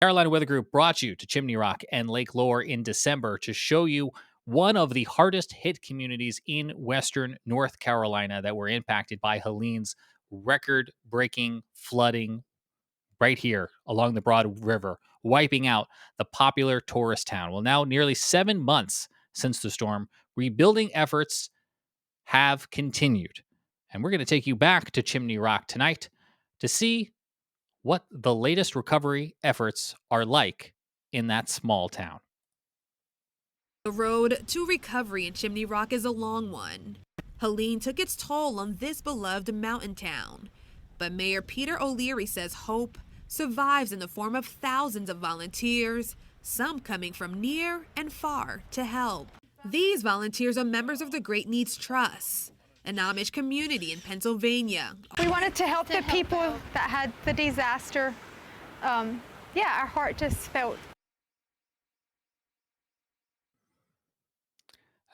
Carolina Weather Group brought you to Chimney Rock and Lake Lore in December to show you one of the hardest hit communities in Western North Carolina that were impacted by Helene's record breaking flooding right here along the Broad River, wiping out the popular tourist town. Well, now, nearly 7 months since the storm, rebuilding efforts have continued. And we're going to take you back to Chimney Rock tonight to see what the latest recovery efforts are like in that small town. The road to recovery in Chimney Rock is a long one. Helene took its toll on this beloved mountain town. But Mayor Peter O'Leary says hope survives in the form of thousands of volunteers, some coming from near and far to help. These volunteers are members of the Great Needs Trust, an Amish community in Pennsylvania. We wanted to help the people that had the disaster. Our heart just felt.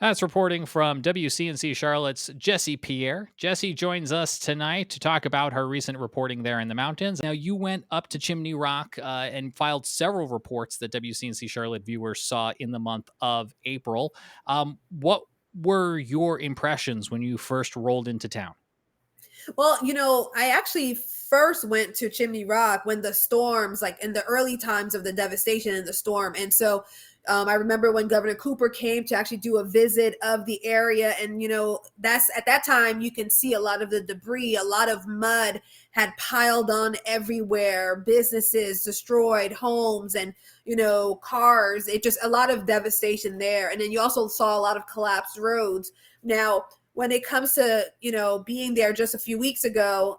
That's reporting from WCNC Charlotte's Jessie Pierre. Jessie joins us tonight to talk about her recent reporting there in the mountains. Now, you went up to Chimney Rock and filed several reports that WCNC Charlotte viewers saw in the month of April. What were your impressions when you first rolled into town? Well, I actually first went to Chimney Rock when the storms, like in the early times of the devastation in the storm. And so I remember when Governor Cooper came to actually do a visit of the area. And, that's at that time you can see a lot of the debris, a lot of mud had piled on everywhere, businesses destroyed, homes and, cars. It just a lot of devastation there. And then you also saw a lot of collapsed roads. Now, when it comes to, being there just a few weeks ago,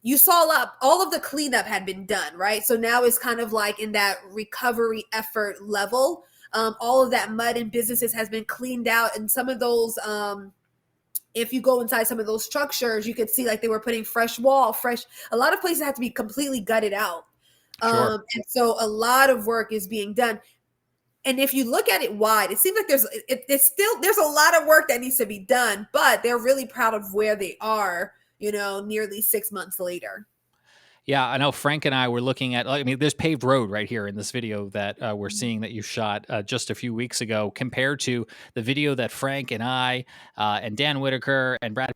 you saw all of the cleanup had been done, right? So now it's kind of like in that recovery effort level. All of that mud and businesses has been cleaned out. And some of those, if you go inside some of those structures, you could see like they were putting a lot of places have to be completely gutted out. Sure. And so a lot of work is being done. And if you look at it wide, it seems like there's a lot of work that needs to be done, but they're really proud of where they are, nearly 6 months later. Yeah, I know Frank and I were looking at, there's paved road right here in this video that we're seeing that you shot just a few weeks ago compared to the video that Frank and I and Dan Whitaker and Brad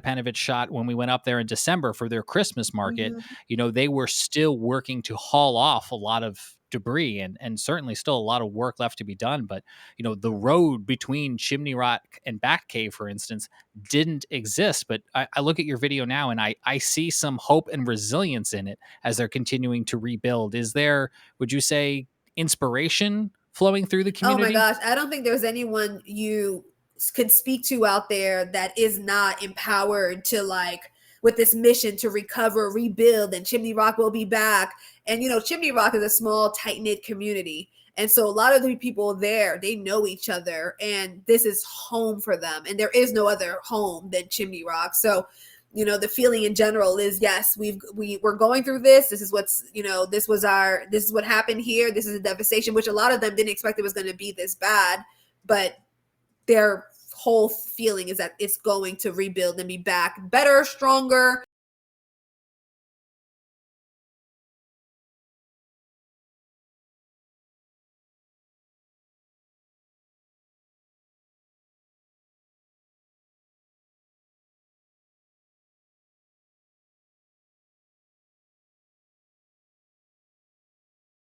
Panovich shot when we went up there in December for their Christmas market. Mhm. They were still working to haul off a lot of debris and certainly still a lot of work left to be done. But, the road between Chimney Rock and Batcave, for instance, didn't exist. But I look at your video now and I see some hope and resilience in it as they're continuing to rebuild. Is there, would you say, inspiration flowing through the Oh my community? gosh, I don't think there's anyone you could speak to out there that is not empowered to with this mission to recover, rebuild, and Chimney Rock will be back. And Chimney Rock is a small, tight-knit community. And so a lot of the people there, they know each other and this is home for them. And there is no other home than Chimney Rock. So, the feeling in general is, yes, we're going through this. This is this is what happened here. This is a devastation, which a lot of them didn't expect it was going to be this bad, but their whole feeling is that it's going to rebuild and be back better, stronger,